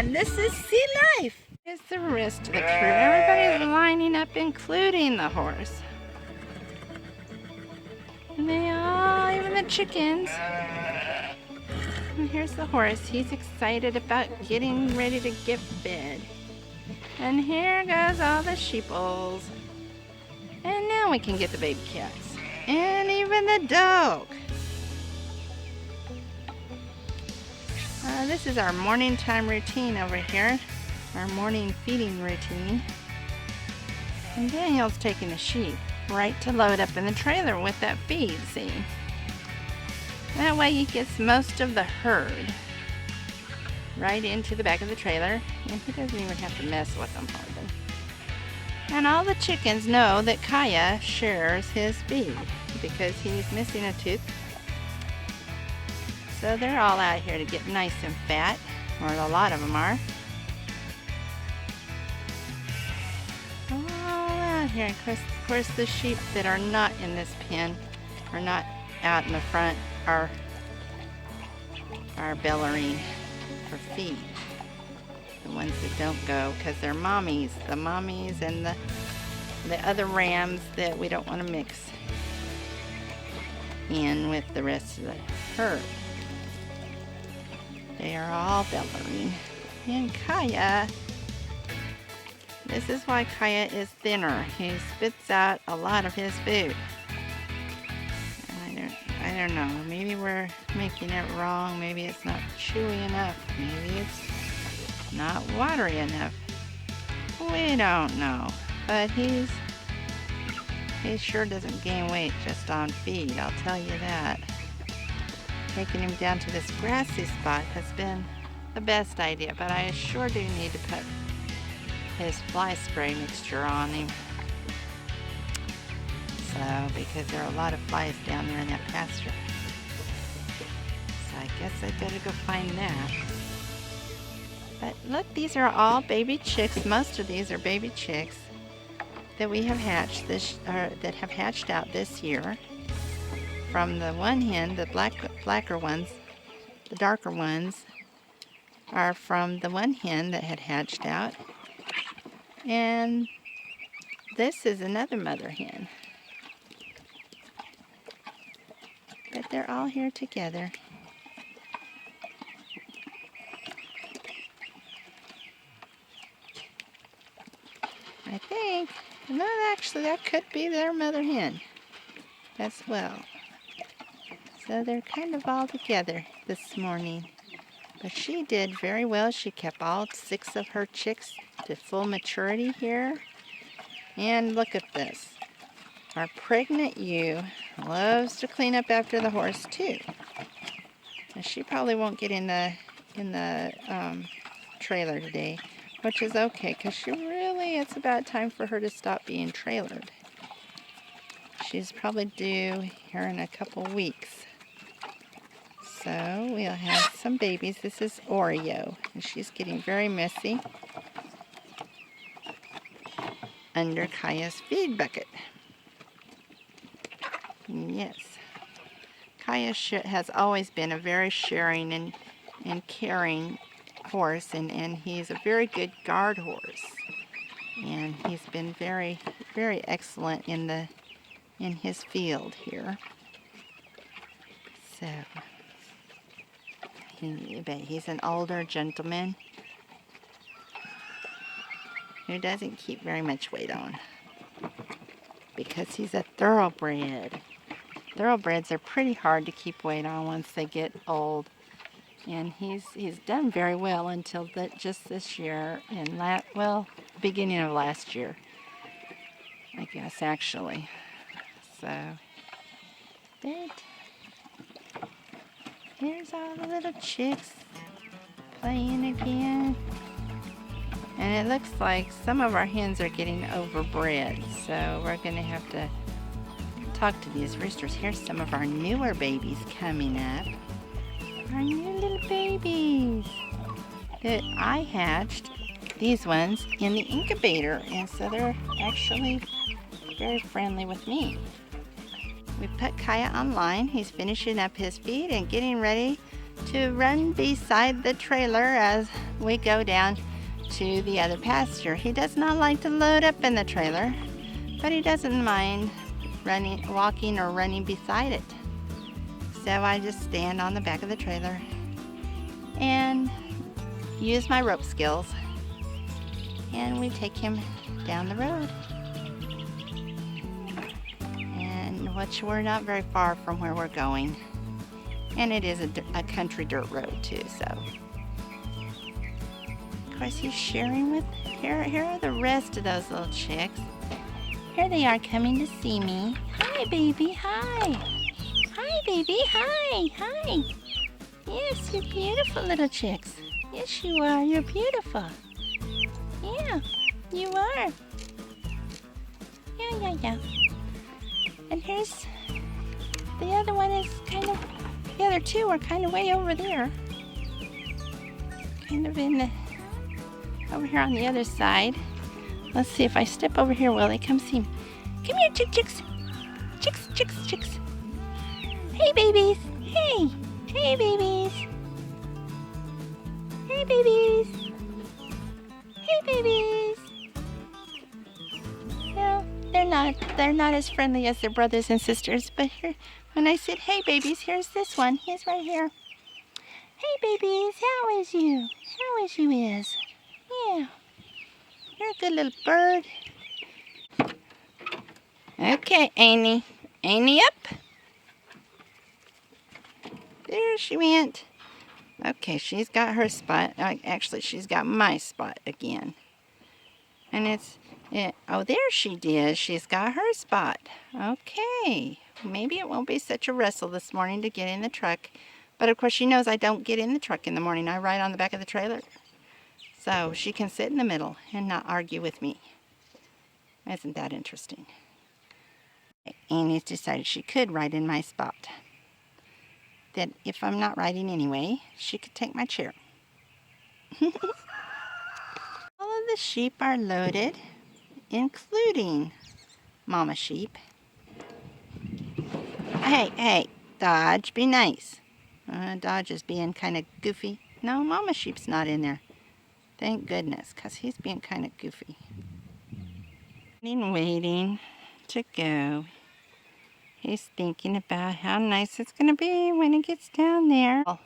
And this is Sea Life. Here's the rest of the crew. Everybody's lining up, including the horse. And they all, even the chickens. And here's the horse. He's excited about getting ready to get fed. And here goes all the sheeples. And now we can get the baby cats. And even the dog. This is our morning time routine over here. Our morning feeding routine. And Daniel's taking the sheep right to load up in the trailer with that feed, see? That way he gets most of the herd right into the back of the trailer, and he doesn't even have to mess with them hardly. And all the chickens know that Kaya shares his feed because he's missing a tooth. So they're all out here to get nice and fat, or a lot of them are. All out here. Of course, the sheep that are not in this pen, are not out in the front, are bellowing for feed. The ones that don't go, because they're mommies. The mommies and the other rams that we don't want to mix in with the rest of the herd. They are all bellowing. And Kaya, this is why Kaya is thinner. He spits out a lot of his food. I don't know. Maybe we're making it wrong. Maybe it's not chewy enough. Maybe it's not watery enough. We don't know. But he sure doesn't gain weight just on feed, I'll tell you that. Taking him down to this grassy spot has been the best idea, but I sure do need to put his fly spray mixture on him. So, because there are a lot of flies down there in that pasture. So I guess I better go find that. But look, these are all baby chicks. Most of these are baby chicks that we have hatched that have hatched out this year. From the one hen, the blacker ones, the darker ones, are from the one hen that had hatched out. And this is another mother hen. But they're all here together. I think, no, actually that could be their mother hen as well. So they're kind of all together this morning. But she did very well. She kept all 6 of her chicks to full maturity here. And look at this. Our pregnant ewe loves to clean up after the horse too. And she probably won't get in the trailer today, which is okay, because it's about time for her to stop being trailered. She's probably due here in a couple weeks. So we'll have some babies. This is Oreo, and she's getting very messy under Kaya's feed bucket. Yes. Kaya has always been a very sharing and caring horse, and he's a very good guard horse. And he's been very, very excellent in his field here. So he's an older gentleman who doesn't keep very much weight on because he's a thoroughbred. Thoroughbreds are pretty hard to keep weight on once they get old, and he's done very well until just this year and beginning of last year, I guess, actually. So here's all the little chicks playing again. And it looks like some of our hens are getting overbred, so we're going to have to talk to these roosters. Here's some of our newer babies coming up. Our new little babies that I hatched, these ones, in the incubator, and so they're actually very friendly with me. We put Kaya online. He's finishing up his feed and getting ready to run beside the trailer as we go down to the other pasture. He does not like to load up in the trailer, but he doesn't mind walking or running beside it. So I just stand on the back of the trailer and use my rope skills, and we take him down the road. And which we're not very far from where we're going. And it is a country dirt road too, so. Of course he's sharing with, here are the rest of those little chicks. Here they are coming to see me. Hi baby, hi. Hi baby, hi, hi. Yes, you're beautiful little chicks. Yes you are, you're beautiful. Yeah, you are. Yeah. And here's, the other one is kind of, the other two are kind of way over there. Kind of in the, over here on the other side. Let's see if I step over here, will they come see me? Come here, chicks. Chicks. Hey, babies. Hey. Hey, babies. Hey, babies. Hey, babies. No, they're not as friendly as their brothers and sisters, but here, when I said, hey, babies, here's this one. He's right here. Hey, babies, how is you? How is you is? Yeah. You're a good little bird. Okay, Annie. Annie up. There she went. Okay, she's got her spot. Actually, she's got my spot again. And oh, there she did. She's got her spot. Okay. Maybe it won't be such a wrestle this morning to get in the truck. But of course, she knows I don't get in the truck in the morning. I ride on the back of the trailer. So she can sit in the middle and not argue with me. Isn't that interesting? Annie's decided she could ride in my spot. That if I'm not riding anyway, she could take my chair. All of the sheep are loaded, including Mama Sheep. Hey, Dodge, be nice. Dodge is being kind of goofy. No, Mama Sheep's not in there. Thank goodness, because he's being kind of goofy. Waiting to go. He's thinking about how nice it's going to be when he gets down there. Do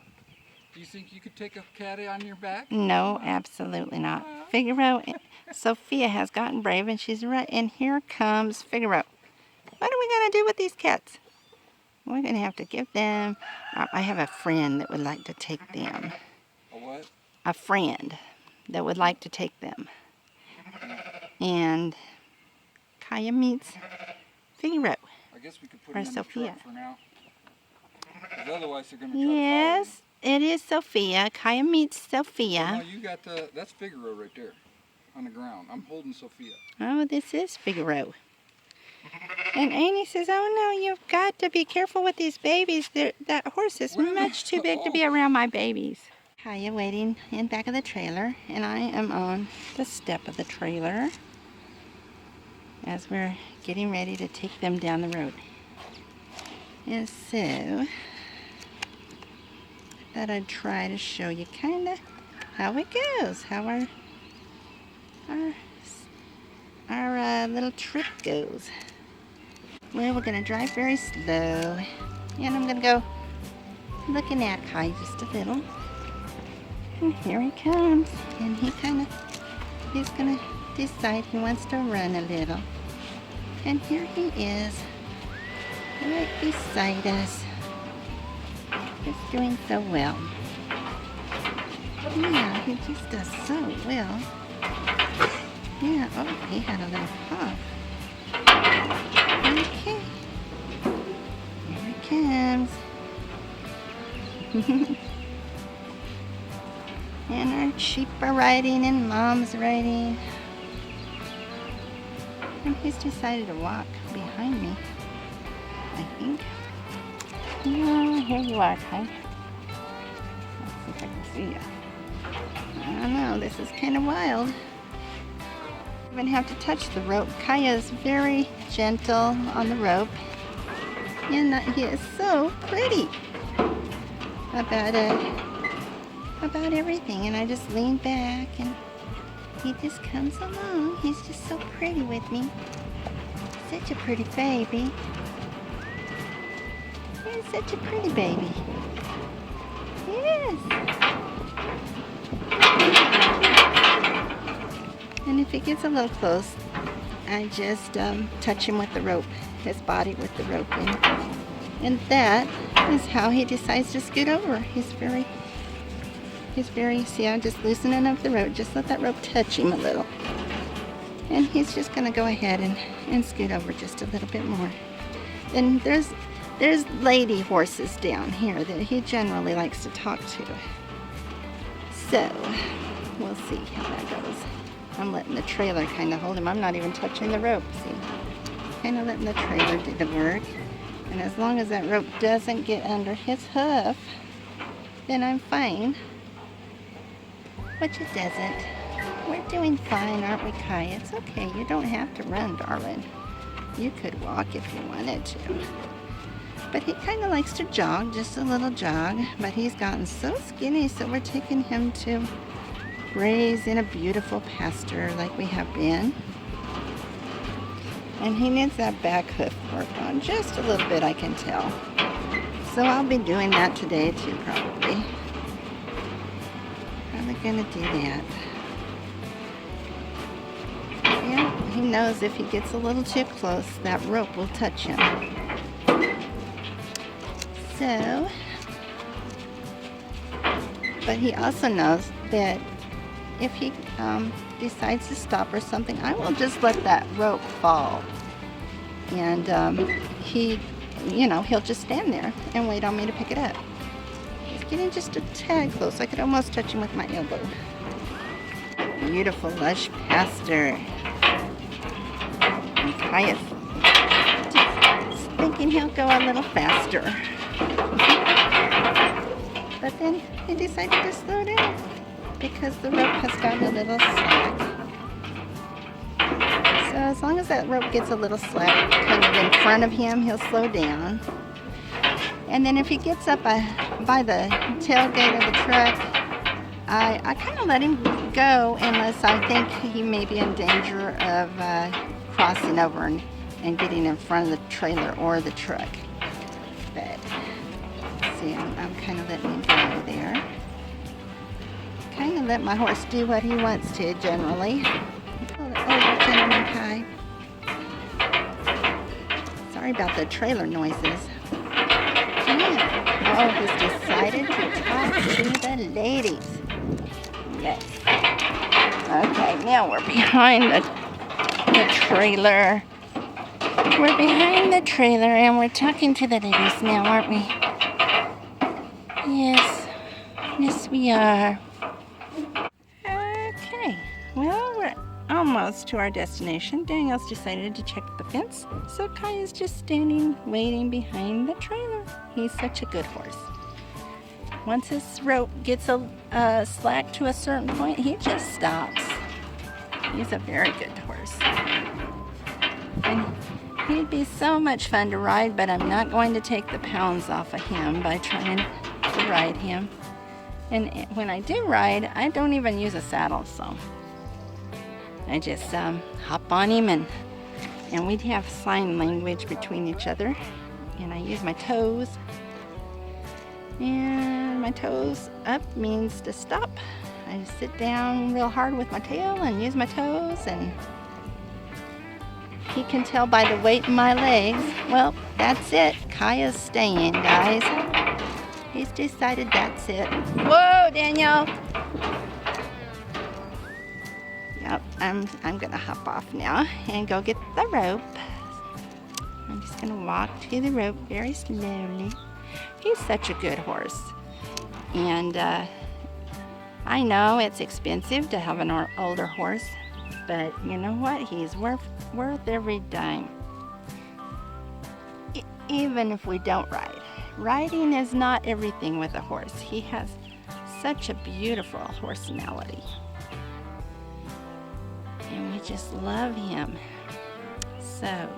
you think you could take a caddy on your back? No, absolutely not. Figaro, Sophia has gotten brave, and she's right. And here comes Figaro. What are we going to do with these cats? We're going to have to give them... I have a friend that would like to take them. A what? A friend that would like to take them. And Kaya meets Figaro. I guess we could put them in the truck for now. 'Cause otherwise they're going to try Yes, to follow it is Sophia. Kaya meets Sophia. you. No, you got that's Figaro right there on the ground. I'm holding Sophia. Oh, this is Figaro. And Annie says, oh no, you've got to be careful with these babies. That horse is much too big to be around my babies. Kaya waiting in back of the trailer, and I am on the step of the trailer as we're getting ready to take them down the road. And so, I thought I'd try to show you kind of how it goes, how our little trip goes. Well, we're going to drive very slow, and I'm going to go looking at Kai just a little. And here he comes, and he's going to decide he wants to run a little. And here he is, right beside us. He's doing so well. Yeah, he just does so well. Yeah, oh, he had a little puff. Okay. Here he comes. And our sheep are riding and Mom's riding. And he's decided to walk behind me, I think. Oh, here you are, Kai. Let's see if I can see you. I don't know, this is kind of wild. Even have to touch the rope. Kaya is very gentle on the rope. And he is so pretty. about everything, and I just lean back and he just comes along. He's just so pretty with me. Such a pretty baby. He's such a pretty baby. Yes. And if he gets a little close, I just touch him with the rope, his body with the rope. And that is how he decides to scoot over. He's very, see, I'm just loosening up the rope. Just let that rope touch him a little. And he's just going to go ahead and scoot over just a little bit more. Then there's lady horses down here that he generally likes to talk to. So, we'll see how that goes. I'm letting the trailer kind of hold him. I'm not even touching the rope, see? Kind of letting the trailer do the work. And as long as that rope doesn't get under his hoof, then I'm fine. Which it doesn't. We're doing fine, aren't we, Kai? It's okay. You don't have to run, darling. You could walk if you wanted to. But he kind of likes to jog, just a little jog. But he's gotten so skinny, so we're taking him to graze in a beautiful pasture like we have been. And he needs that back hoof worked on just a little bit, I can tell. So I'll be doing that today too, probably. Probably gonna do that. Yeah, he knows if he gets a little too close, that rope will touch him. So, but he also knows that if he decides to stop or something, I will just let that rope fall. And he'll just stand there and wait on me to pick it up. He's getting just a tad close. I could almost touch him with my elbow. Beautiful, lush pasture. And Kaya just thinking he'll go a little faster. But then he decided to slow down because the rope has gotten a little slack. So as long as that rope gets a little slack kind of in front of him, he'll slow down. And then if he gets up by the tailgate of the truck, I kind of let him go unless I think he may be in danger of crossing over and getting in front of the trailer or the truck. But see, I'm kind of letting him go there. Kind of let my horse do what he wants to generally. Oh, gentleman Kai. Sorry about the trailer noises. Yeah. Oh, he's decided to talk to the ladies. Yes. Okay, now we're behind the trailer. We're behind the trailer and we're talking to the ladies now, aren't we? Yes. Yes, we are. Okay. Well, we're almost to our destination. Daniel's decided to check the fence, so Kai is just standing, waiting behind the trailer. He's such a good horse. Once his rope gets slack to a certain point, he just stops. He's a very good horse. And he'd be so much fun to ride, but I'm not going to take the pounds off of him by trying to ride him. And when I do ride, I don't even use a saddle, so I just hop on him and we'd have sign language between each other. And I use my toes. And my toes up means to stop. I just sit down real hard with my tail and use my toes, and he can tell by the weight in my legs. Well, that's it. Kaya's staying, guys. He's decided that's it. Whoa, Daniel! Yep, I'm gonna hop off now and go get the rope. I'm just gonna walk to the rope very slowly. He's such a good horse. And I know it's expensive to have an older horse, but you know what? He's worth every dime. Even if we don't ride. Riding is not everything with a horse. He has such a beautiful horsenality. And we just love him. So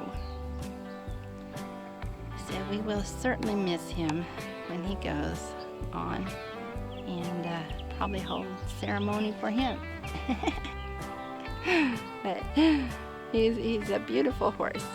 we will certainly miss him when he goes. on and probably hold ceremony for him. But he's a beautiful horse.